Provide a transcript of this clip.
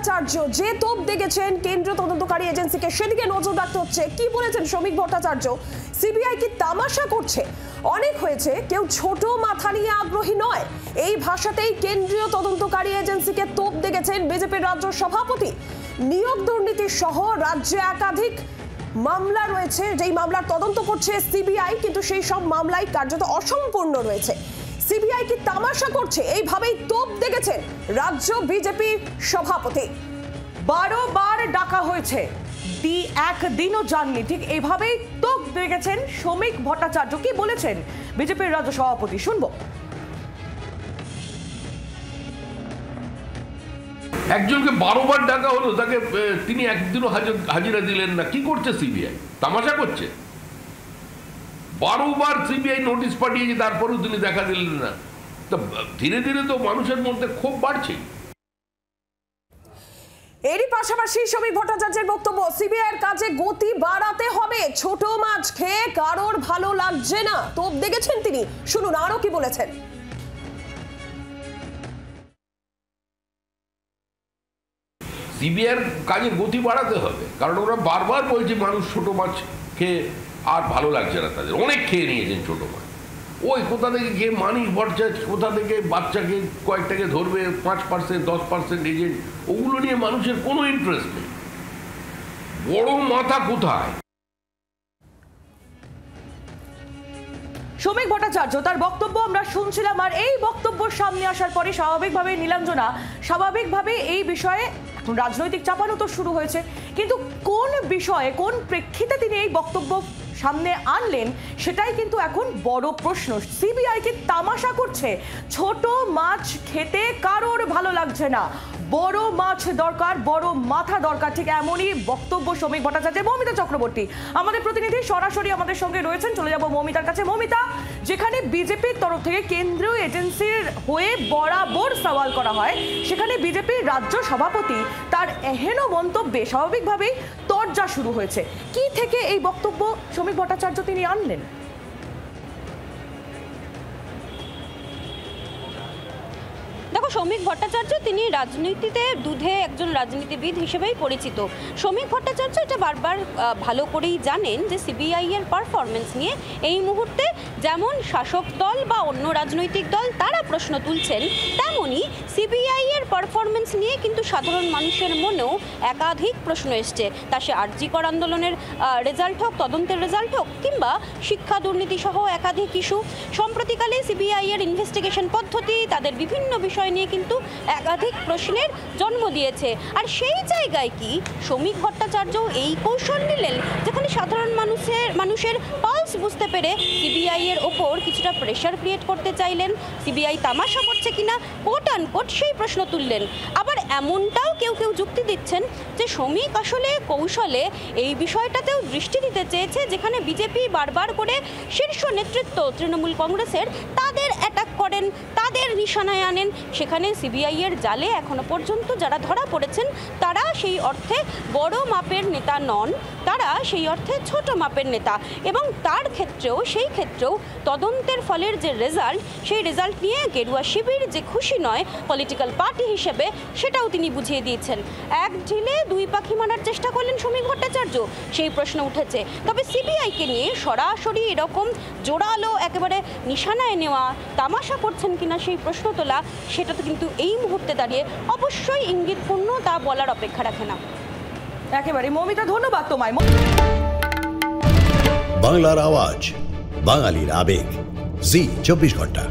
ভট্টাচার্য যে তোপ দেখেছেন কেন্দ্রীয় তদন্তকারী এজেন্সিকে, সেদিকে নজর রাখতে হচ্ছে। কি বলেছেন শ্রমিক ভট্টাচার্য? সিবিআই কি তামাশা করছে? অনেক হয়েছে, কেউ ছোট মাথা নিয়ে আগ্রহী নয়, এই ভাষাতেই কেন্দ্রীয় তদন্তকারী এজেন্সিকে তোপ দেখেছেন বিজেপির রাজ্য সভাপতি। নিয়োগ দুর্নীতি সহ রাজ্যে একাধিক মামলা রয়েছে, যেই মামলার তদন্ত করছে সিবিআই, কিন্তু সেই সব মামলাই কার্যত অসম্পূর্ণ রয়েছে। সিবিআই কি তামাশা করছে? এইভাবেই তোপ দেখেছেন রাজ্য বিজেপি সভাপতি। 12 বার ডাকা হয়েছে, একদিনও যাননি, ঠিক এইভাবেই তোপ দেখেছেন শ্রমিক ভট্টাচার্য। কি বলেছেন বিজেপির রাজ্য সভাপতি, শুনবো। একজনকে 12 বার ডাকা হলো, তাকে তিনি একদিনও হাজিরা দিলেন না। কি করছে সিবিআই? তামাশা করছে? 12 বার সিবিআই নোটিশ পাঠিয়েছে, তারপরেও তিনি দেখা দিলেন না। তো ধীরে ধীরে তো মানুষের মধ্যে ক্ষোভ বাড়ছে। এরই পাশাপাশি শ্রমিক ভট্টাচার্যের বক্তব্য, সিবিআইয়ের কাজে গতি বাড়াতে হবে, ছোট মাছ খেয়ে কারোর ভালো লাগছে না, তোপ দেখেছেন তিনি। শুনুন আরো কি বলেছেন। সিবিআইয়ের কাজে গতি বাড়াতে হবে, কারণ ওরা বারবার বলছে মানুষ ছোট মাছ খেয়ে আর ভালো লাগছে না তাদের। অনেক খেয়ে নিয়েছেন ছোট মাছ। ওই কোথা থেকে গিয়ে মানিক ভট্টাচার্য কোথা থেকে বাচ্চাকে কয়েকটাকে ধরবে, 5% 10% এজেন্ট, ওগুলো নিয়ে মানুষের কোনো ইন্টারেস্ট নেই। বড় মাথা কোথায়? শ্রমিক ভট্টাচার্য তার বক্তব্য আমরা শুনছিলাম, আর এই বক্তব্য সামনে আসার পরে স্বাভাবিকভাবে নীলাঞ্জনা, স্বাভাবিকভাবে এই বিষয়ে এখন রাজনৈতিক চাপানো তো শুরু হয়েছে, কিন্তু কোন বিষয়ে কোন প্রেক্ষিতে তিনি এই বক্তব্য সামনে আনলেন সেটাই কিন্তু এখন বড় প্রশ্ন। সিবিআই কি তামাশা করছে? ছোট মাছ খেতে কারোর ভালো লাগছে না, বড় মাছ দরকার, বড় মাথা দরকার, ঠিক এমনই বক্তব্য শ্রমিক ভট্টাচার্যের। মৌমিতা চক্রবর্তী আমাদের প্রতিনিধি সরাসরি আমাদের সঙ্গে রয়েছেন, চলে যাব মৌমিতার কাছে। মৌমিতা, যেখানে বিজেপির তরফ থেকে কেন্দ্রীয় এজেন্সির হয়ে বরাবর সওয়াল করা হয়, সেখানে বিজেপির রাজ্য সভাপতি তার এহেন মন্তব্যে স্বাভাবিকভাবেই তরজা শুরু হয়েছে। কি থেকে এই বক্তব্য শ্রমিক ভট্টাচার্য তিনি আনলেন? দেখো, শ্রমিক ভট্টাচার্য তিনি রাজনীতিতে দুধে একজন রাজনীতিবিদ হিসেবেই পরিচিত। শ্রমিক ভট্টাচার্য এটা বারবার ভালো করেই জানেন যে সিবিআই এর পারফরমেন্স নিয়ে এই মুহূর্তে যেমন শাসক দল বা অন্য রাজনৈতিক দল তারা প্রশ্ন তুলছেন, তেমনি সিবিআই এর পারফরমেন্স নিয়ে কিন্তু সাধারণ মানুষের মনেও একাধিক প্রশ্ন এসছে। তা সে আরজি কর আন্দোলনের রেজাল্ট হোক, তদন্তের রেজাল্ট হোক, কিংবা শিক্ষা দুর্নীতি সহ একাধিক ইস্যু। সম্প্রতিকালে সিবিআই এর ইনভেস্টিগেশন পদ্ধতি, তাদের বিভিন্ন বিষয় নিয়ে কিন্তু একাধিক প্রশ্নের জন্ম দিয়েছে। আর সেই জায়গায় কি শ্রমিক ভট্টাচার্য এই কৌশল নিলেন, যেখানে সাধারণ মানুষের পালস বুঝতে পেরে সিবিআই এর ওপর কিছুটা প্রেশার ক্রিয়েট করতে চাইলেন। সিবিআই তামাশা করছে কিনা কোট আনকোট সেই প্রশ্ন তুললেন। আবার এমনটাও কেউ কেউ যুক্তি দিচ্ছেন যে শ্রমিক আসলে কৌশলে এই বিষয়টাতেও দৃষ্টি দিতে চেয়েছে, যেখানে বিজেপি বারবার করে শীর্ষ নেতৃত্ব তৃণমূল কংগ্রেসের তাদের অ্যাটাক করেন, তাদের নিশানায় আনেন। সেখানে সিবিআই এর জালে এখনো পর্যন্ত যারা ধরা পড়েছেন তারা সেই অর্থে বড় মাপের নেতা নন, তারা সেই অর্থে ছোট মাপের নেতা। এবং তার ক্ষেত্রেও সেই ক্ষেত্রেও তদন্তের ফলের যে রেজাল্ট, সেই রেজাল্ট নিয়ে গেরুয়া শিবির যে খুশি নয় পলিটিক্যাল পার্টি হিসেবে, সেটাও তিনি বুঝিয়ে দিয়েছেন। এক ঢিলে দুই পাখি মারার চেষ্টা করলেন শ্রমিক ভট্টাচার্য, সেই প্রশ্ন উঠেছে। তবে সিবিআইকে নিয়ে সরাসরি এরকম জোরালো একেবারে নিশানায় নেওয়া, তামাশা করছেন কিনা সেই প্রশ্ন তোলা, সেটা তো কিন্তু এই মুহূর্তে দাঁড়িয়ে অবশ্যই ইঙ্গিতপূর্ণ, তা বলার অপেক্ষা রাখে না। একেবারে মৌমিতা, ধন্যবাদ তোমায়। বাংলার আওয়াজ, বাঙালির আবেগ, জি 24 ঘন্টা।